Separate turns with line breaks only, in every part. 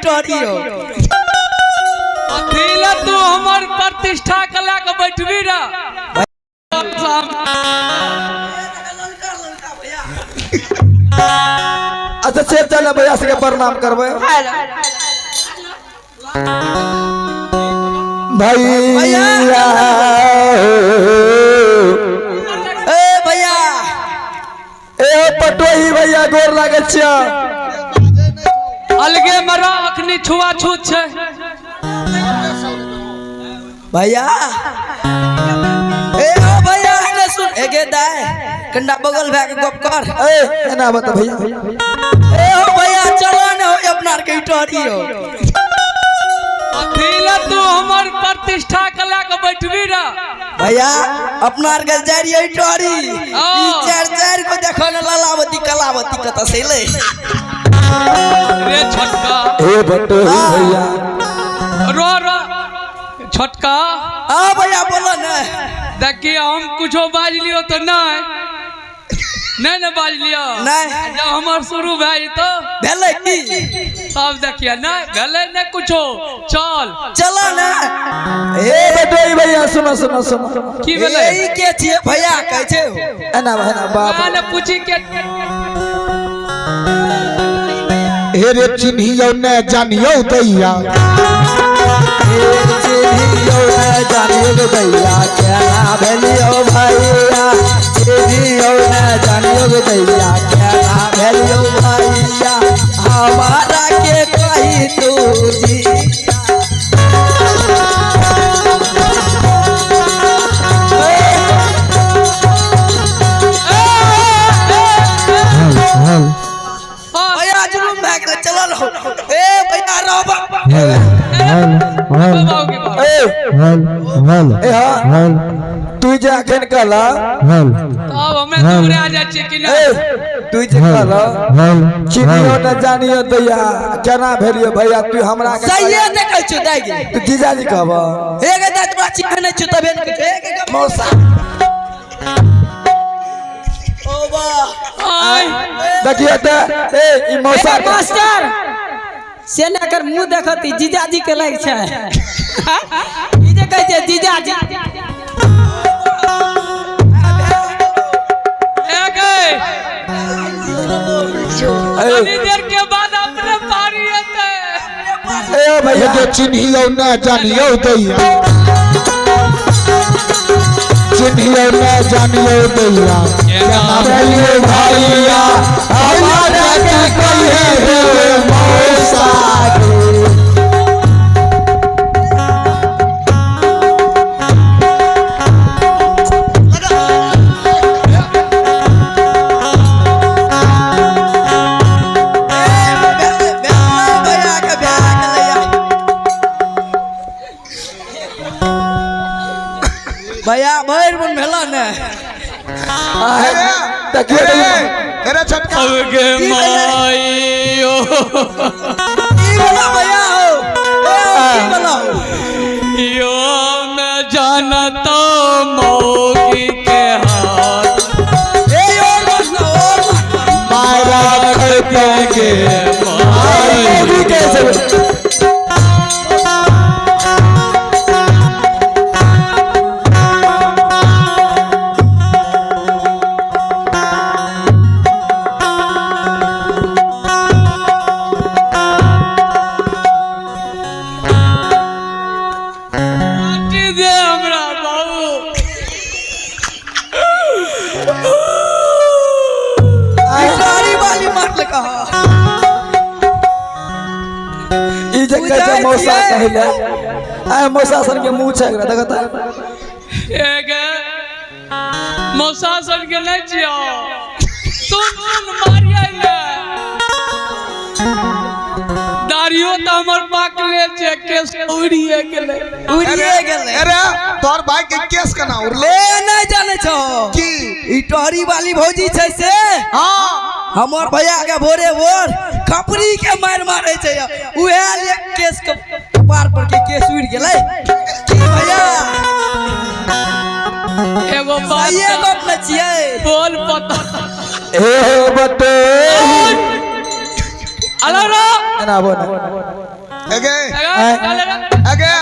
इटोरी हो
अकेला तू हमार प्रतिष्ठा कला के बैठबी रा
अच्छा से चल भैया से प्रणाम करबे भैया
ए भैया
ए पटोही भैया गोर लागे छिया
अलगे मरा अखनी छुआछूत छे
भैया ए ओ भैया ने सुन एगे दाय कंडा बगल भे के गप कर
ए एना बता भैया
ए ओ भैया चलो ने हो अपना के इटोरी हो
अकेला तू हमार प्रतिष्ठा कला के बैठबी रा
भैया अपना के जारी इटोरी ई चार को देखो न लालावती कलावती कत से ले
रे छोटका
ए पटोही भैया
रो रो छोटका
आ भैया बोलो न
देखिए हम कुछो बाज लियो तो नहीं न बाज लियो
नहीं
जब हमार शुरू भाई तो
भेले की
अब देखिए नहीं भेले न कुछो चल
चलो ना
ए पटोही भैया सुनो सुनो सुनो
की भेले
ए ई के छिए भैया कहै छै
एना बाप
ना पूछी के
हे रे चिन्हियो न जानियो दैया
जानियो दैया केना भेलियो भैया चिन्हियो न जानियो दैया केना भेलियो भैया हमारा के कही तू जी भैया जुलूम भाग ले चलो लो ए भैया रहो
ए हां तू जे अखन कहला
अब हमें दूरे आ जाए कि ना
ए तू जे कहला चिनियो न जानियो दैया केना भेलियो भैया तू हमरा के
सही देखै छु दाई
तू जीजाजी कहबा
हे गे दाई तोरा चिन्ह नै छु तबे हे गे
मौसा
ओ बा
आई
देखिए त ए ई मौसा के
मास्टर से न कर मुंह देखती जीजाजी के लाग छै ई जे कहै छै जीजाजी
थोड़ी देर के बाद अपने पारी आते
ए भैया
हे चिन्हियो न जानियो दैया चिन्हियो न जानियो दैया केना भेलियो भैया हमारा के कहे रे मौसा
भैया भैर मन भेला ने
देखिए
अरे छटका
अलगे माइयो
ई बोला भैया हो ई बोला
यो मैं जानता मौगी के हाथ
ए और और
मारा
के
भी कैसे
दे हमरा बाबू
गाड़ी वाली मार ले कहा
ई जे कहै छै मौसा कहले आ मौसा सन के मुंह छै एकरा देखता
एक मौसासन के नहीं जियो सुन मारिया ले दाढ़ियो तो हमर पाकले छे केस उड़िए गेले
अरे तोर भाई के केस कना उड़ले
ले नहीं जाने छो
की
ई टोरी वाली भौजी छै से
हां
हमर भैया के भोरे भोर खपरी के मार मारे छै उहे ले केस के पार पर के केस उड़ गेलै की भैया
एगो बात
ये गप न छियै
बोल पता
ए बते
अरे रो
एना आबो ना
एगे एगे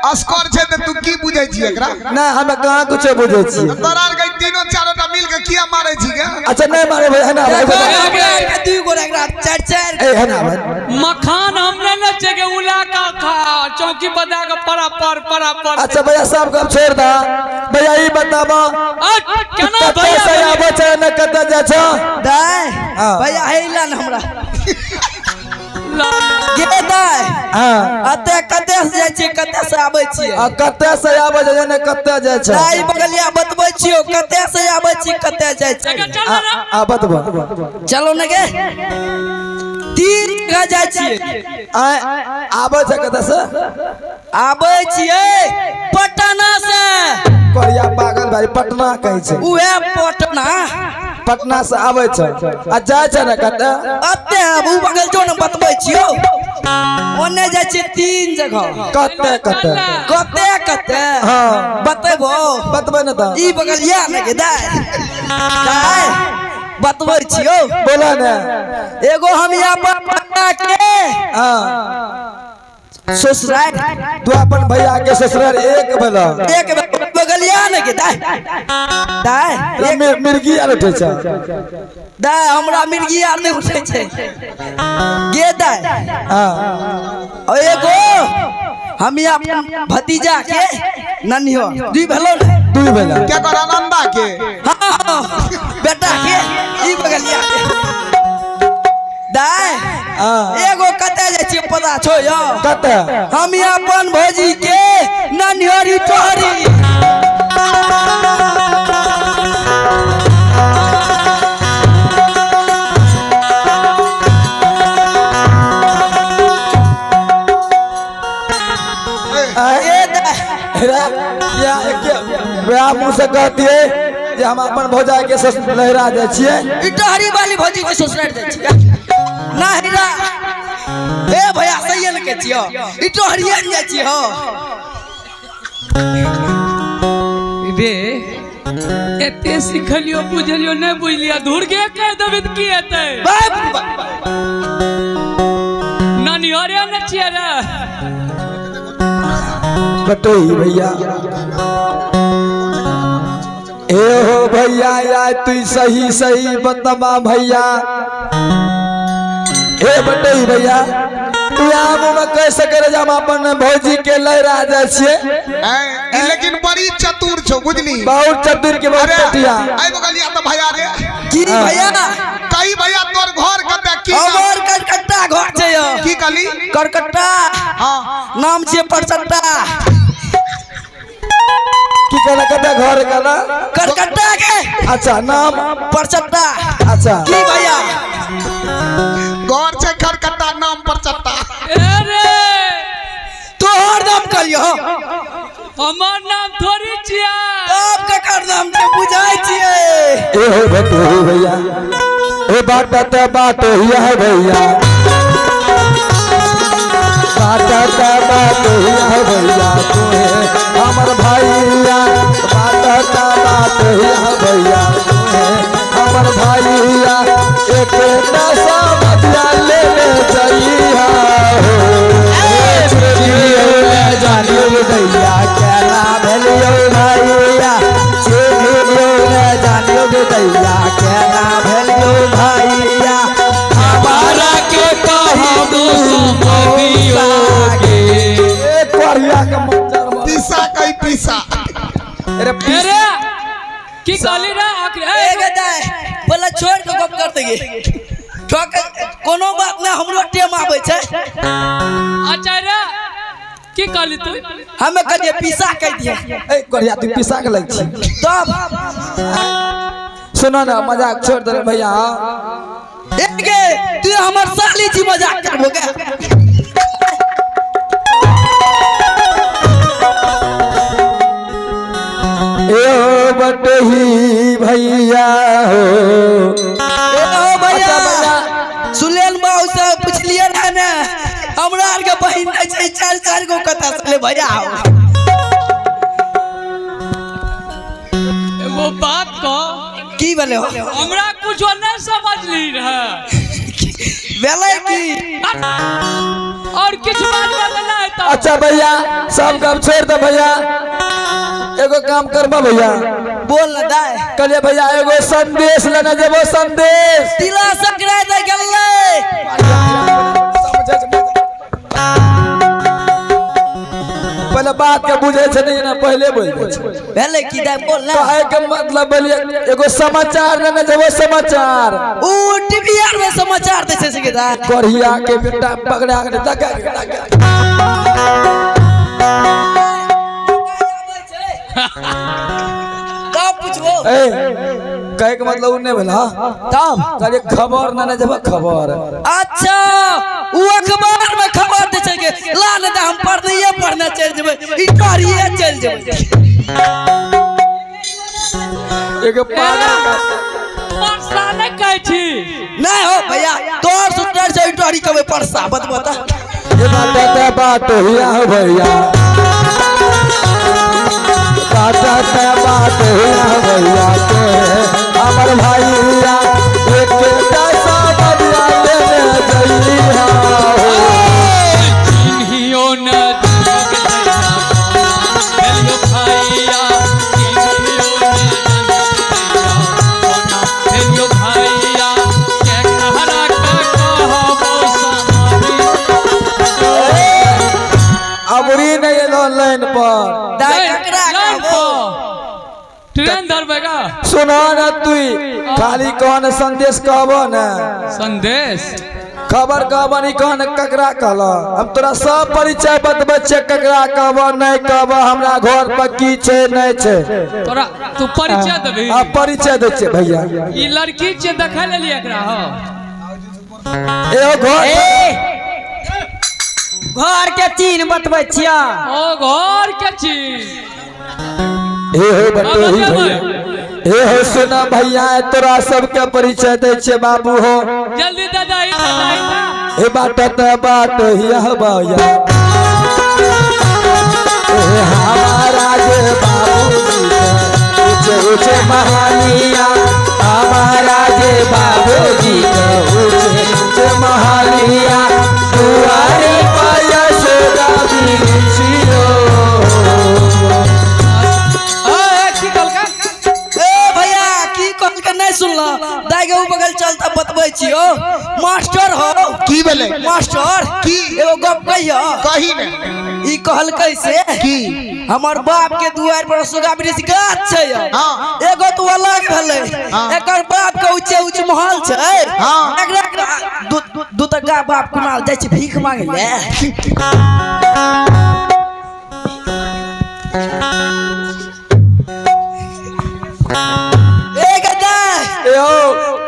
अस्कर छे त तू की बुझै छी एकरा
ना हमें कहाँ कुछ बुझे छी
तोरा आर के तीनों चारोटा मिल के किया मारै छी गे
अच्छा नहीं मारे भाई है ना
दू गो एकरा चार चार
ए है ना भाई
मखान हमने न चगे उला का खा चौकी बजा के परा पर
अच्छा भैया सब कब छोड़ दा भैया ई बताबो
केना
कते
भैया
से आबो छ न कते जा छ
दाय
हाँ।
भैया हेला न हमरा
ला
गे दाय
हां
अते कते से जाय छी कते से आबै छी
आ कते से आबो छ न कते जा छ
दाय बगलिया बतबै छियो कते से आबै छी कते जाय छी
चल ना
आ बतबो
चलो न गे 3 जगह जाय छी
आबो छ कते से
आबै छियै पटना से
कोरिया पागल भाई पटना कहै छै
उहे पटना
से आबै छ आ जाय छ न कते
अते उ बगल जो न बतबै छियो ओने जाय छी 3 जगह
कते
कते
हां
बतेबो
बतबै न त
ई बगलिया न गे दाय बतबै छियो
बोला न
एगो हम यहाँ पर पटना के
हां
ससुराल
तू अपन भैया के ससुराल एक भेलो
एक बगलिया न गे दाय
मिर्गी आर उठे छ
दाय हमरा मिर्गी आर नहीं उठे छै गे दाय
हां
और एगो हम यहाँ भतीजा के ननियो दुई भेलो न
तू भेला
क्या कर आनंदा के
हाँ बेटा के ई बगलिया के दाय एगो कते जाय छी पता छो यो
कते
हम अपन भौजी के ननिहरी टोहरी
मुँह से कहती है जे हम अपन भौजा के लहरा जाय छियै
इटहरी वाली भौजी के ससुराल जाय छियै ना हीरा ए भैया सही न के छियो इटहरिया जाय छियो
रे एते सिखलियो बुझलियो नहीं बुझलियो धुर के कह देबे त की हेतै नानी अरे न छिया रे
बटोई भैया ए हो भैया या तू सही बतबा भैया ए बटोई भैया तू आम में कैसे करे हम अपन भौजी के लहरा जाय छियै
लेकिन बड़ी चतुर छौ बुझली
बहुत चतुर के बहुत
अरे
कटिया
आई बगलिया त भैया रे
की भैया
कई भैया तोर घर कते की
हमर करकट्टा घर छै यो
की कली
करकट्टा
हां
नाम छै परचट्टा
की कहला कते घर कहला
करकट्टा के
अच्छा नाम
परचट्टा
अच्छा
की भैया
घर छै खरकट्टा नाम पर चट्टा
अरे
तोहर नाम करियो
हमर नाम थोड़ी छिया
तब केकर नाम के बुझाय छियै
ए हो बटोई भैया ए बात हिया है भैया बात हिया है भैया तोहे हमर भैया बात हिया है भैया तोहे हमर भैया एक नशा बदला लेने चाहिए जानियो भैया केना भेलियो भैया जानियो भैया केना भेलियो भैया
हमारा के कहबो समझियो के
कोरिया के मंजर
पीसा कई पीसा
अरे
अरे की कहली रे आखिर
ए गदाय बोला छोड़ के गप कर देगे ठोक कोनो बात ना हमरो टेम आबै छै
अच्छा रे की कहली तू
हमें कहे पीसा कह दिया
ए कोरिया तू पिसा के लग छी
तब
सुनो ना मजाक छोड़ दे भैया
एगे तू हमर साली जी मजाक करबो के
ए बटही भैया हो
भैया सुलेन बाबू से पूछलिए ना ने हमरा आर के बहिन नै छै चार गो कथा से भैया हो
एगो बात कह
की भेले हो
हमरा कुछो नहीं समझली रहे
भेले की
और किस बात बदलना है तो
अच्छा भैया सब काम छोड़ दे भैया एगो काम करबा भैया
बोल ना दाय
कलिए भैया एगो संदेश लेना जेबो संदेश
तिला संक्रांति गेलै
पहले बात के बुझे छे नहीं ना पहले बोल दे छे
पहले की दाय बोल ना
कहे के मतलब बोलिए एगो समाचार लेना जेबो समाचार
ऊ टीवीआर में समाचार दे छे के दाय
कढ़िया के बेटा पकड़ा के लगा
का पूछबो
ए कहे के मतलब उन्ने भेला
तब
कहे खबर ना जेबो खबर
अच्छा ऊ अखबार में खबर दे छे के ला ने हम पढ़ना चल जेबै ई करिए चल जेबै
एगो पागल
परसा नहीं कहे छी
नहीं हो भैया तोर सुतर से टोरी कबे परसा बता
ये बात हुआ हो भैया बात हुआ भैया के हमर भैया एक कैसा बदला लेने जइहा
चिन्हियो न हेलो भैया हेलो भैया के कहरा का कहबो समारी
अबरी नहीं ऑनलाइन पर
दाय ककरा कहबो
ट्रेन धरबेगा
सुनो ना तू खाली कौन संदेश कहबो ना
संदेश
खबर कहबो नहीं कौन ककरा कहलो हम तोरा सब परिचय बतबै छे ककरा कहबो नहीं कहबो हमरा घर पर की छे नहीं छे
तोरा तू परिचय देबी
अब परिचय दे छे भैया
ई लड़की छे देखै लेली एकरा हो
एगो
घर के चीन बतबै छिया
ओ घर के चीज
ए हो बटोही भैया ए हो सुना भैया तोरा सबके परिचय दे छे बाबू हो
जल्दी दादाई ना
ए बात हिया भैया ए हमारा जे बाबू ऊंचे ऊंचे महानिया हमारा जे बाबू जी ऊंचे ऊंचे महानिया दुआरे पर यशोदा बिछियो
नहीं सुनला दाई के बगल चलता बतबै छियो मास्टर हो
की भेलै
मास्टर
की
एगो गप कहियो
कही ने
ई कहल कैसे
की
हमर बाप के दुआर पर सुगा वृक्ष गाछ छै
हां
एगो तो अलग भेलै एकर बाप के ऊंचे ऊंचे महल छै
हां
एकरा दू तका बाप कुनाल जाइ छै भीख मांगे ले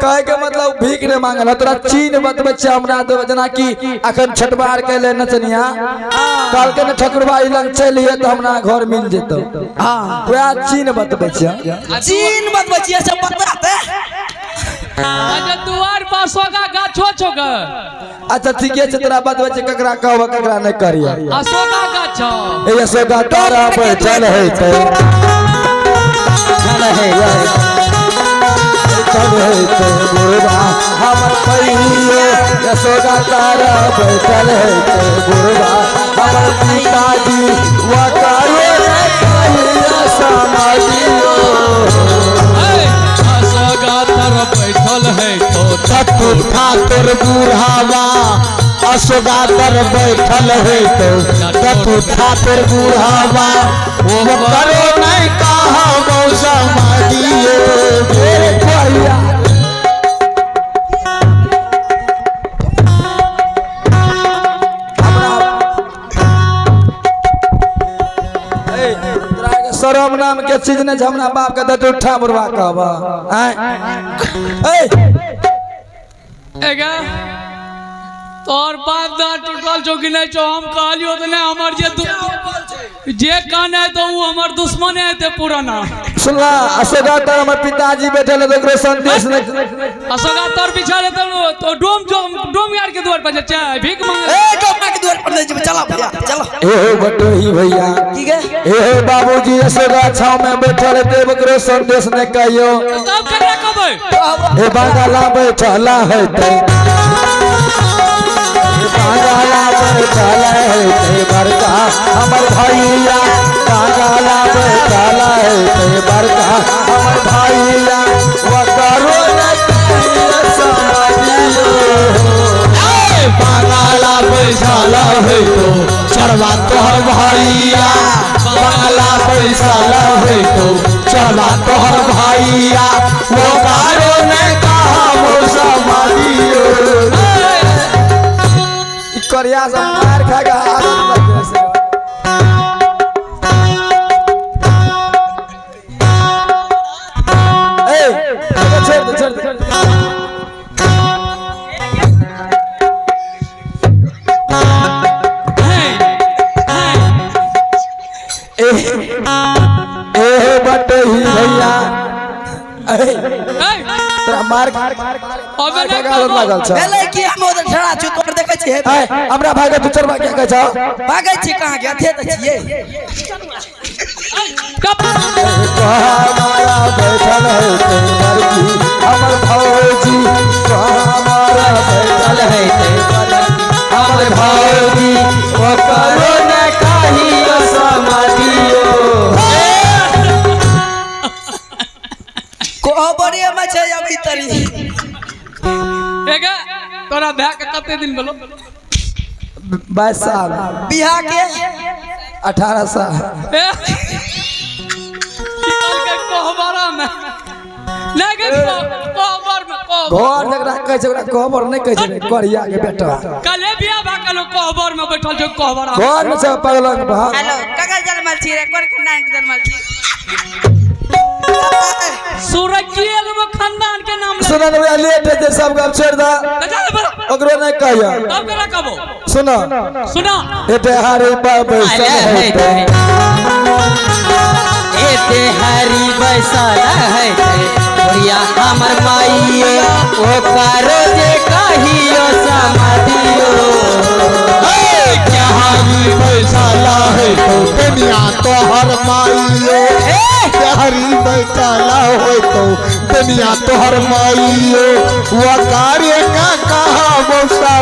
कहे के मतलब भीख ने मांगल तोरा चीन बतबै छे हमरा देबे जना कि अखन छठबार के ले नचनिया काल के न ठकुरबाई लग चलिए त हमरा घर मिल जेतो
हां
ओया चीन बतबै छे
चीन बतबै छियै सब बताते
अच्छा दुआर पर सोगा गाछो छोगा
अच्छा ठीके छे तोरा बतबै छे ककरा कहब ककरा नहीं करिया
अशोका गाछो
ए सोगा तारा पे चल है ते चल है चल है ते गुरबा हमर कहियो यशोदा तारा पे चल है ते गुरबा हमर पिताजी वकारो कहियो समाजियो
अशोका तर बैठल है तो
ठाकुर ठाकुर बुढ़ावा अशोका तर बैठल है तो ठाकुर ठाकुर बुढ़ावा वो करो नहीं कहा मौसा मादियो मेरे भैया शरम नाम के चीज ने हमरा बाप के दत उठा बुरवा कहबा
एगा तोर बाप दा टूटल चौकी नहीं छो हम कहलियो त नहीं हमर जे कान है तो वो हमर दुश्मन है ते पुराना
सुनला अशोका तर हमर पिताजी बैठल है तो संदेश ने
अशोका तर बिछाले तो डोम यार के द्वार पर जा भीख मांगे
ए डोमा के द्वार पर ले चला भैया चला
ए बटोही भैया
ठीक है
ए बाबूजी अशोका छाव में बैठल है देव करो संदेश ने कहियो
तब ककरा कहबै
ए बांगला बैठला है ते बांगला बैठला हमर भैया बांगला बैठाला है ते बड़का हमर भैया वो करो न समाजियो बांगला बैठाला है तो चढ़वा तोहर भैया बांगला बैठाला है तो चढ़वा तोहर भैया वो करो न समाजियो करिया से मार खाएगा आदत लग गया से ए छोड़ दे ए बटे ही भैया तोरा मार खाएगा आदत लागल छ
भेलै कि हम उधर ठड़ा छु तोर देखै छी
हमरा भागे तू चरवा क्या कहै छ
भागै छी कहां के अथे त छियै
हमारा बैठल है ते लड़की हमर भौजी हमारा बैठल है ते लड़की हमर भौजी ओ करो न कहियो समाधियो
कोहबरे में छै अभी तरी
एगा तोरा भै के कते दिन भेलो
22 साल
बिहा के
18 साल
कोहबरा में नहीं गए कोहबर में
घर जकरा कहै छै ओकरा कोहबर नहीं कहै छै करिया के बेटा
कले बिया भा कलो कोहबर में बैठल छै कोहबरा
घर में सब पगलक भा
हेलो ककर जन्मल छी रे कोन खानदान के जन्मल छी
सूरजियल में खानदान के नाम
सुनन भैया लेट है सब गप छोड़ दा ओकरो नहीं कहियो
तब केना कहबो
सुनो
सुना
एते हारे बाबे सब है
एते हरी बैसल है भैया हमर माइयो ओ करो जे कहियो समाधियो
क्या हरी बैसल है तो दुनिया तोहर माइयो हरी बैठला हो तो दुनिया तोहर माइयो वो कार्य का कहा मौसा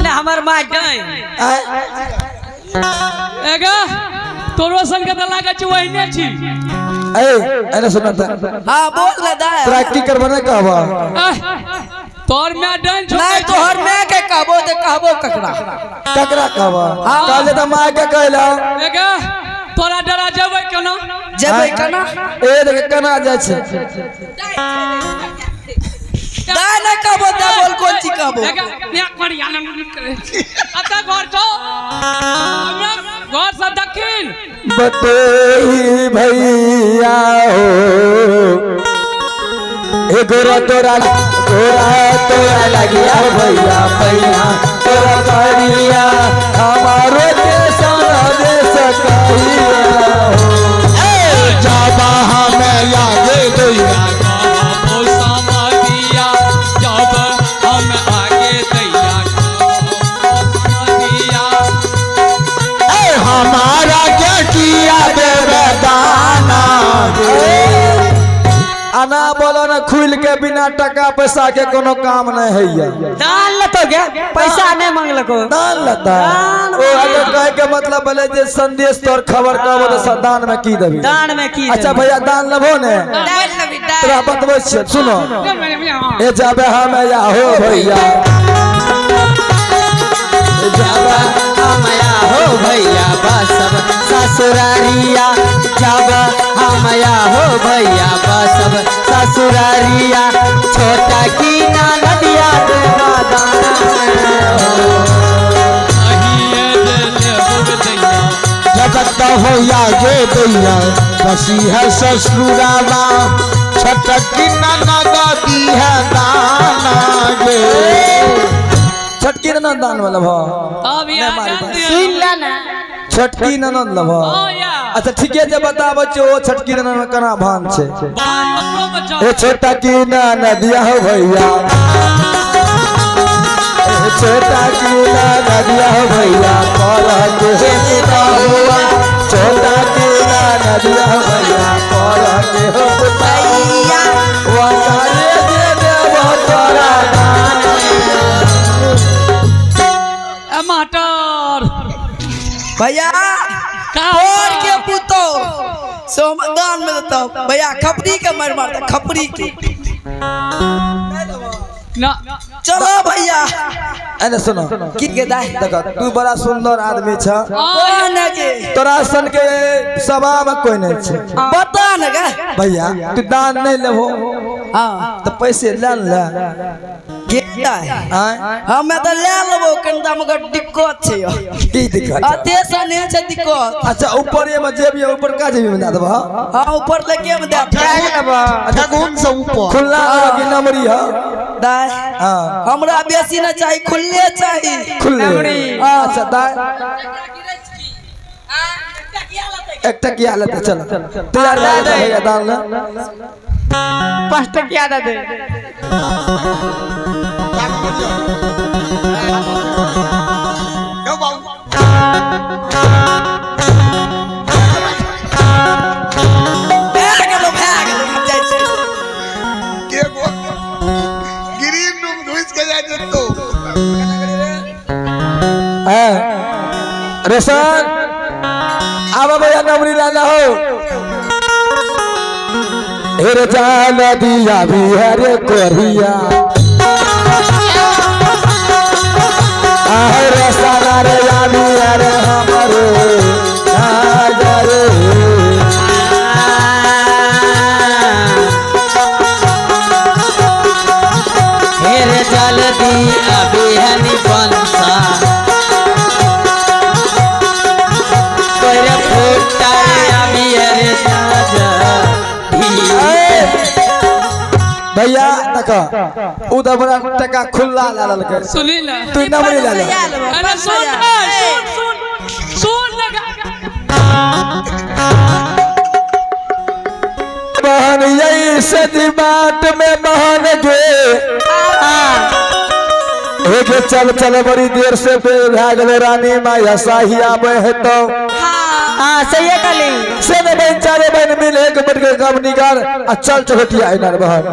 ना हमर माय गई
एगा तोरो सन के त लागे छै ओहिने छी
अरे सुना था
हां बोल ले दा
प्रैक्टिस करबने कहबा
तोर में डाइन छो
नहीं तोहर मैं के कहबो ते कहबो ककरा
कहबा काले त माय के कहला
एगा तोरा डरा जेबै केना
जेबै केना
ए देख केना जाय छै
दा न कहबो दा बोल कोन ची कहबो
एगा ने करी आनंद करे अता घर छो हमरा घर से दक्षिण
बटे भैया हो ए गोरा तोरा लगिया भैया भैया तोरा करिया हमारो के सारा दे सकैया हो जाबा हमें लागे दैया हमारा क्या किया देवे दाना आना बोलो ना खुल के बिना टका पैसा के कोनो काम नहीं है
दान लतो गे पैसा नहीं मांगलको
दान लता ओ अगर कहे के मतलब बोले जे संदेश तोर खबर कहबो तो दान में की देबी
दान में की
अच्छा भैया दान लेबो ने
दान लबी दान
तोरा बतबै छियै सुनो ए जाबे हमें या हो भैया
जब हमया हो भैया बसब ससुरारिया जब हमया हो भैया बसब ससुरारिया छोटा की नदिया देवा दाना
जगत होया गे दैया बसी है ससुराला छटकी ननद दी है दाना गे छटकी ननद दान वाला भा
अब यार
सुन ला ना
छटकी ननद लभा अच्छा ठीक है जब बताबो छो ओ छटकी ननद में कना भान छे ए छोटा की नदिया हो भैया ए छोटा की नदिया हो भैया कर के पिता हुआ छोटा की नदिया के हो पुतैया वकारे दे देबो तोरा दान
ए मास्टर
भैया
का
और के पुतो सोमदान में देता हूं। भैया खपरी के मार मारता खपरी के
ना
चलो भैया
एने सुनो
की के दाई
देखो तू बड़ा सुंदर आदमी छ
कोई न के
तोरा सन के सभा में कोई नहीं छै
बता न गा
भैया तू दान नहीं लेबो
हां
तो पैसे ले ले
के दाई
आय
हमें तो ले लेबो कंदा मगर दिक्कत छै
की दिक्कत
अते सने छै दिक्कत।
अच्छा ऊपर ये में जेब ये ऊपर का जेब में दे देबो
हां ऊपर लेके में दे
अच्छा कौन सा ऊपर खुला की नमरी है
दाई
हां
हमरा बेसी न चाहिए खुले चाहिए
खुले अच्छा दाई एक टकिया लेते चलो तैयार ले भैया दान ले
5 टकिया दे दे
क्यों बाबू
भाग जाय छै
के गो गिरीन नुम घुस के जाय तो
हैं रेशन आवा भैया नमरी लाना हो हेरे जान दिया भी है रे कोरिया अरे सारा रे यामी रे हमरे नजर
हेरे जल्दी अभी हनी बनसा कोई फूटा अभी हरे ताजा
भैया देखो उधर बड़ा टका खुला ला ललके
सुनी ना
तू नमरी ला ले
अरे सुन सुन लगा
बहन यही से दिमाग में बहन गे एक चल चल बड़ी देर से भाग ले रानी माया साहिया में तो
हाँ सही है कली
से बहन चारे बहन मिले एक बट के काम निकाल चल चल बहन